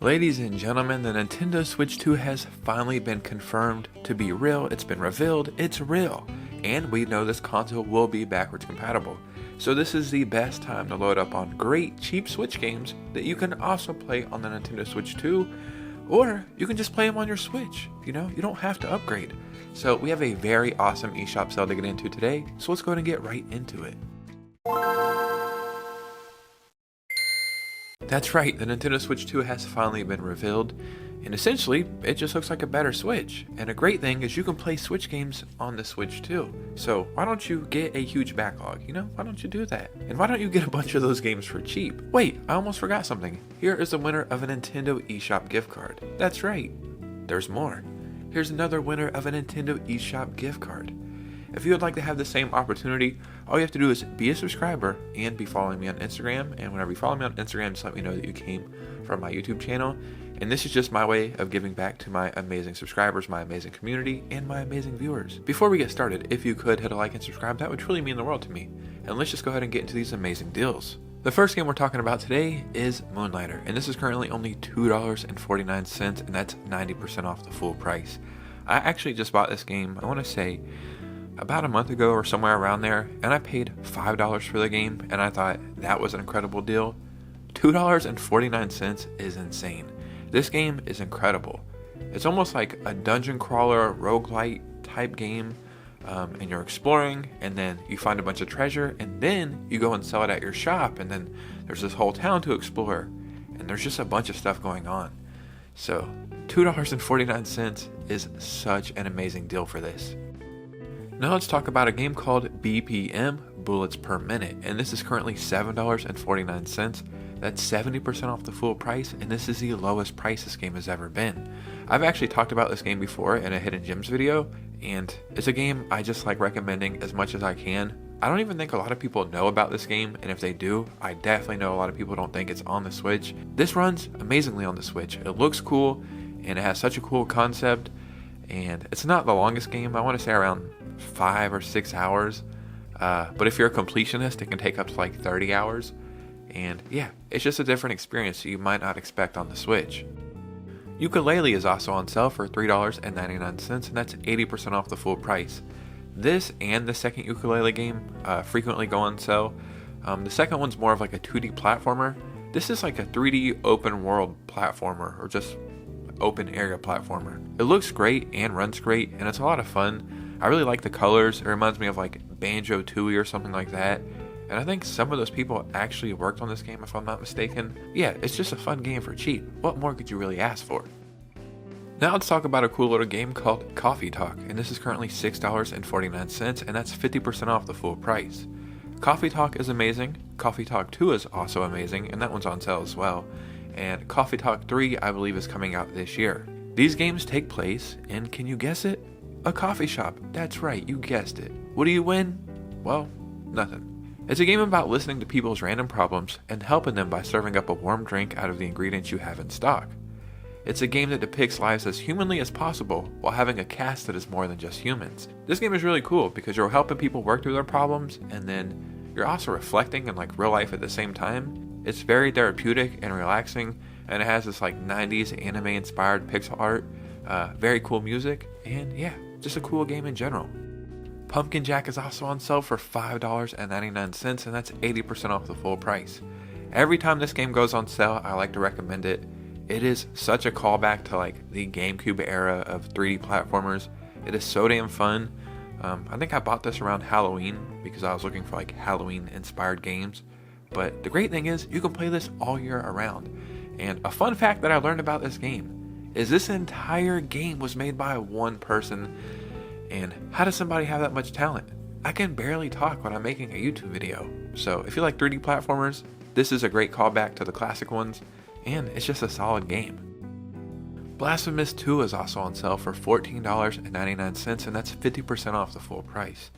Ladies and gentlemen, the Nintendo Switch 2 has finally been confirmed to be real. It's been revealed, it's real. And we know this console will be backwards compatible. So this is the best time to load up on great cheap Switch games that you can also play on the Nintendo Switch 2. Or you can just play them on your Switch. You don't have to upgrade. So we have a very awesome eShop sale to get into today. So let's go ahead and get right into it. That's right, the Nintendo Switch 2 has finally been revealed, and essentially, it just looks like a better Switch. And a great thing is you can play Switch games on the Switch too. So why don't you get a huge backlog, why don't you do that? And why don't you get a bunch of those games for cheap? Wait, I almost forgot something. Here is the winner of a Nintendo eShop gift card. That's right, there's more. Here's another winner of a Nintendo eShop gift card. If you would like to have the same opportunity, all you have to do is be a subscriber and be following me on Instagram. And whenever you follow me on Instagram, just let me know that you came from my YouTube channel. And this is just my way of giving back to my amazing subscribers, my amazing community, and my amazing viewers. Before we get started, if you could hit a like and subscribe, that would truly mean the world to me. And let's just go ahead and get into these amazing deals. The first game we're talking about today is Moonlighter, and this is currently only $2.49, and that's 90% off the full price. I actually just bought this game, I want to say, about a month ago or somewhere around there, and I paid $5 for the game, and I thought that was an incredible deal. $2.49 is insane. This game is incredible. It's almost like a dungeon crawler, roguelite type game, and you're exploring, and then you find a bunch of treasure, and then you go and sell it at your shop, and then there's this whole town to explore, and there's just a bunch of stuff going on. So $2.49 is such an amazing deal for this. Now let's talk about a game called BPM, Bullets Per Minute, and this is currently $7.49. That's 70% off the full price, and this is the lowest price this game has ever been. I've actually talked about this game before in a Hidden Gems video, and it's a game I just like recommending as much as I can. I don't even think a lot of people know about this game, and if they do, I definitely know a lot of people don't think it's on the Switch. This runs amazingly on the Switch. It looks cool, and it has such a cool concept, and it's not the longest game. I want to say around 5 or 6 hours, but if you're a completionist, it can take up to like 30 hours, and yeah, it's just a different experience you might not expect on the Switch. YOOKA-LAYLEE is also on sale for $3.99, and that's 80% off the full price. This and the second YOOKA-LAYLEE game frequently go on sale. The second one's more of like a 2D platformer. This is like a 3D open world platformer, or just open area platformer. It looks great and runs great, and it's a lot of fun. I really like the colors. It reminds me of like Banjo-Tooie or something like that. And I think some of those people actually worked on this game, if I'm not mistaken. Yeah, it's just a fun game for cheap. What more could you really ask for? Now let's talk about a cool little game called Coffee Talk, and this is currently $6.49, and that's 50% off the full price. Coffee Talk is amazing. Coffee Talk 2 is also amazing, and that one's on sale as well. And Coffee Talk 3, I believe, is coming out this year. These games take place in, can you guess it? A coffee shop. That's right, you guessed it. What do you win? Well, nothing. It's a game about listening to people's random problems and helping them by serving up a warm drink out of the ingredients you have in stock. It's a game that depicts lives as humanly as possible while having a cast that is more than just humans. This game is really cool because you're helping people work through their problems, and then you're also reflecting in like real life at the same time. It's very therapeutic and relaxing, and it has this like 90s anime inspired pixel art, very cool music, and yeah, just a cool game in general. Pumpkin Jack is also on sale for $5.99, and that's 80% off the full price. Every time this game goes on sale, I like to recommend it. It is such a callback to like the GameCube era of 3D platformers. It is so damn fun. I think I bought this around Halloween because I was looking for like Halloween inspired games. But the great thing is you can play this all year around. And a fun fact that I learned about this game is this entire game was made by one person. And how does somebody have that much talent? I can barely talk when I'm making a YouTube video. So if you like 3D platformers, this is a great callback to the classic ones, and it's just a solid game. Blasphemous 2 is also on sale for $14.99, and that's 50% off the full price.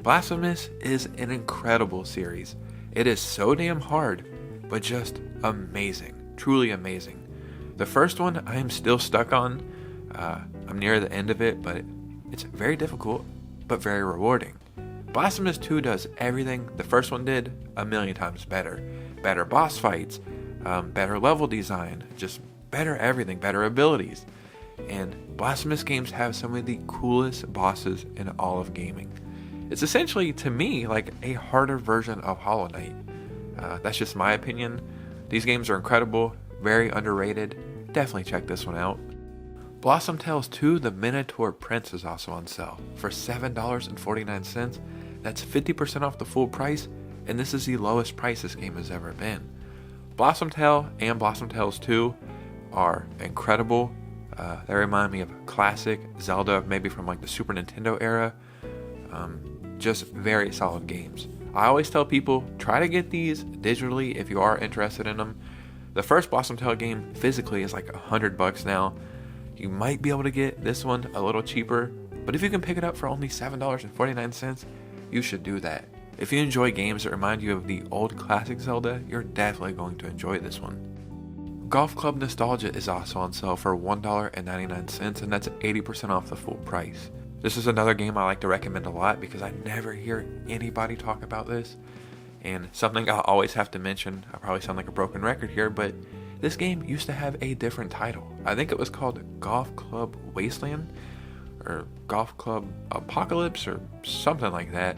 Blasphemous is an incredible series. It is so damn hard, but just amazing, truly amazing. The first one I am still stuck on. I'm near the end of it, but it's very difficult, but very rewarding. Blasphemous 2 does everything the first one did a million times better. Better boss fights, better level design, just better everything, better abilities. And Blasphemous games have some of the coolest bosses in all of gaming. It's essentially, to me, like a harder version of Hollow Knight. That's just my opinion. These games are incredible, very underrated. Definitely check this one out. Blossom Tales 2 The Minotaur Prince is also on sale for $7.49. That's 50% off the full price, and this is the lowest price this game has ever been. Blossom Tale and Blossom Tales 2 are incredible. They remind me of classic Zelda, maybe from like the Super Nintendo era. Just very solid games. I always tell people, try to get these digitally if you are interested in them. The first Blossom Tale game physically is like $100 now. You might be able to get this one a little cheaper, but if you can pick it up for only $7.49, you should do that. If you enjoy games that remind you of the old classic Zelda, you're definitely going to enjoy this one. Golf Club Nostalgia is also on sale for $1.99, and that's 80% off the full price. This is another game I like to recommend a lot because I never hear anybody talk about this, and something I always have to mention. I probably sound like a broken record here, but this game used to have a different title. I think it was called Golf Club Wasteland or Golf Club Apocalypse or something like that.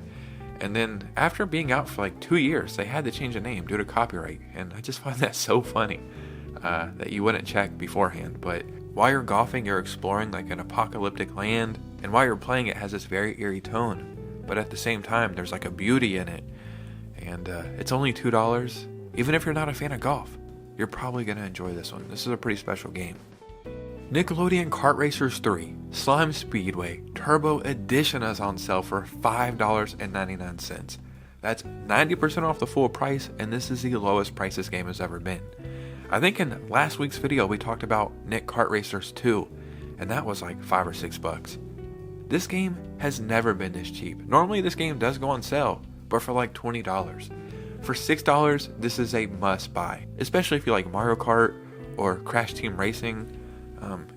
And then after being out for like 2 years, they had to change the name due to copyright, and I just find that so funny. That you wouldn't check beforehand. But while you're golfing, you're exploring like an apocalyptic land, and while you're playing, it has this very eerie tone, but at the same time there's like a beauty in it, and it's only $2. Even if you're not a fan of golf, you're probably going to enjoy this one. This is a pretty special game. Nickelodeon Kart Racers 3 Slime Speedway Turbo Edition is on sale for $5.99. That's 90% off the full price, and this is the lowest price this game has ever been. I think in last week's video we talked about Nick Kart Racers 2, and that was like $5 or $6. This game has never been this cheap. Normally this game does go on sale, but for like $20. For $6, this is a must buy, especially if you like Mario Kart or Crash Team Racing.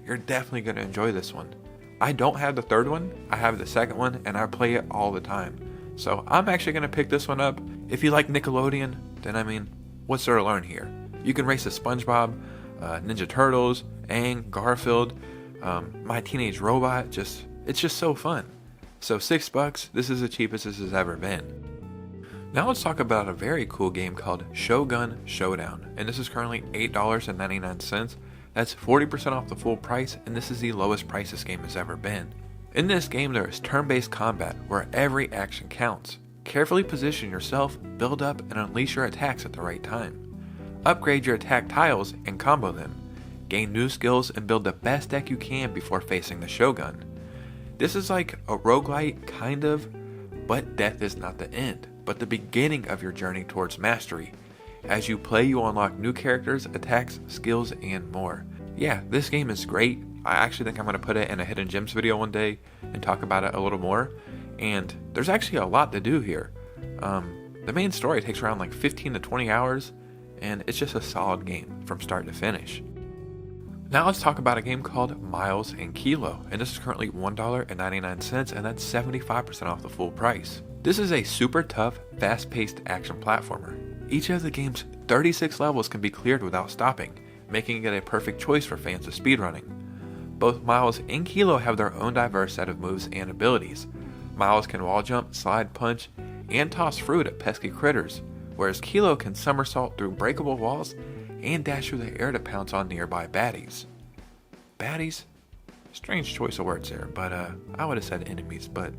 You're definitely going to enjoy this one. I don't have the third one, I have the second one, and I play it all the time. So I'm actually going to pick this one up. If you like Nickelodeon, then I mean, what's there to learn here? You can race as SpongeBob, Ninja Turtles, Aang, Garfield, My Teenage Robot. It's just so fun. So $6, this is the cheapest this has ever been. Now let's talk about a very cool game called Shogun Showdown, and this is currently $8.99. That's 40% off the full price, and this is the lowest price this game has ever been. In this game, there is turn-based combat where every action counts. Carefully position yourself, build up, and unleash your attacks at the right time. Upgrade your attack tiles and combo them. Gain new skills and build the best deck you can before facing the Shogun. This is like a roguelite, kind of, but death is not the end, but the beginning of your journey towards mastery. As you play, you unlock new characters, attacks, skills, and more. Yeah, this game is great. I actually think I'm going to put it in a Hidden Gems video one day and talk about it a little more. And there's actually a lot to do here. The main story takes around like 15 to 20 hours, and it's just a solid game from start to finish. Now let's talk about a game called Miles and Kilo, and this is currently $1.99, and that's 75% off the full price. This is a super tough, fast-paced action platformer. Each of the game's 36 levels can be cleared without stopping, making it a perfect choice for fans of speedrunning. Both Miles and Kilo have their own diverse set of moves and abilities. Miles can wall jump, slide, punch, and toss fruit at pesky critters, whereas Kilo can somersault through breakable walls and dash through the air to pounce on nearby baddies. Baddies? Strange choice of words there, but I would have said enemies, but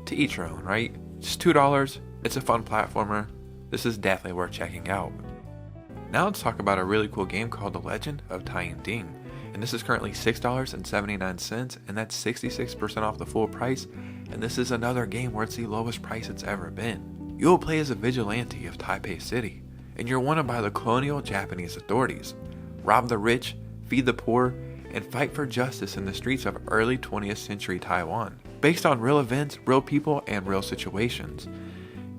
to each your own, right? Just $2, it's a fun platformer. This is definitely worth checking out. Now let's talk about a really cool game called The Legend of TIANDING, and this is currently $6.79, and that's 66% off the full price, and this is another game where it's the lowest price it's ever been. You will play as a vigilante of Taipei City, and you're wanted by the colonial Japanese authorities. Rob the rich, feed the poor, and fight for justice in the streets of early 20th century Taiwan, based on real events, real people, and real situations.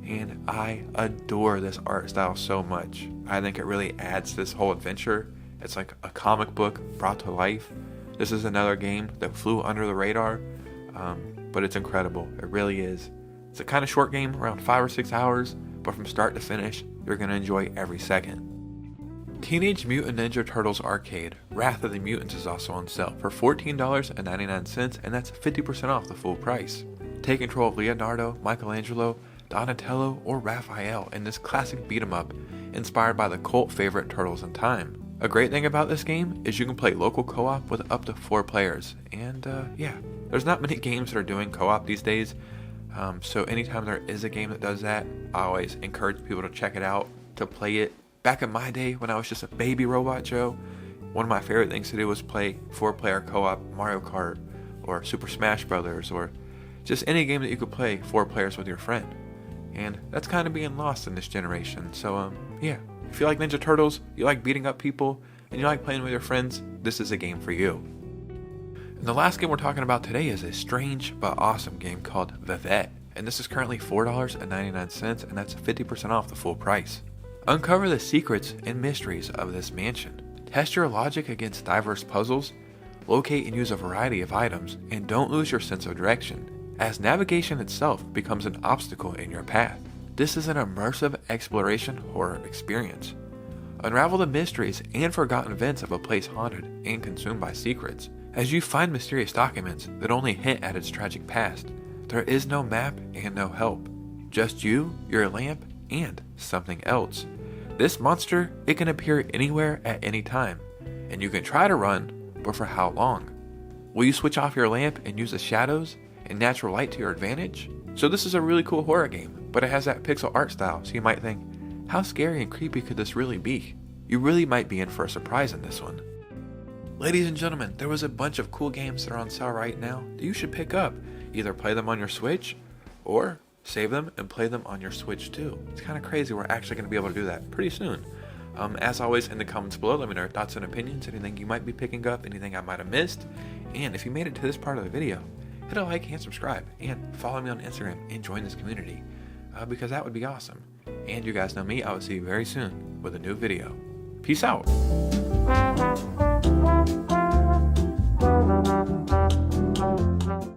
And I adore this art style so much. I think it really adds to this whole adventure. It's like a comic book brought to life. This is another game that flew under the radar, but it's incredible. It really is. It's a kind of short game, around 5 or 6 hours, but from start to finish, you're going to enjoy every second. Teenage Mutant Ninja Turtles Arcade Wrath of the Mutants is also on sale for $14.99, and that's 50% off the full price. Take control of Leonardo, Michelangelo, Donatello, or Raphael in this classic beat 'em up inspired by the cult favorite Turtles in Time. A great thing about this game is you can play local co-op with up to 4 players, and yeah, there's not many games that are doing co-op these days, so anytime there is a game that does that, I always encourage people to check it out, to play it. Back in my day when I was just a baby Robot Joe, one of my favorite things to do was play 4-player co-op Mario Kart or Super Smash Brothers, or just any game that you could play 4 players with your friend. And that's kind of being lost in this generation, so yeah. If you like Ninja Turtles, you like beating up people, and you like playing with your friends, this is a game for you. And the last game we're talking about today is a strange but awesome game called VIVETTE, and this is currently $4.99, and that's 50% off the full price. Uncover the secrets and mysteries of this mansion. Test your logic against diverse puzzles, locate and use a variety of items, and don't lose your sense of direction, as navigation itself becomes an obstacle in your path. This is an immersive exploration horror experience. Unravel the mysteries and forgotten events of a place haunted and consumed by secrets, as you find mysterious documents that only hint at its tragic past. There is no map and no help, just you, your lamp, and something else. This monster, it can appear anywhere at any time, and you can try to run, but for how long? Will you switch off your lamp and use the shadows and natural light to your advantage? So this is a really cool horror game, but it has that pixel art style, so you might think, how scary and creepy could this really be? You really might be in for a surprise in this one. Ladies and gentlemen, there was a bunch of cool games that are on sale right now that you should pick up. Either play them on your Switch, or save them and play them on your Switch too. It's kind of crazy, we're actually going to be able to do that pretty soon. As always, in the comments below, let me know your thoughts and opinions, anything you might be picking up, anything I might have missed, and if you made it to this part of the video, hit a like and subscribe, and follow me on Instagram and join this community, because that would be awesome. And you guys know me, I will see you very soon with a new video. Peace out.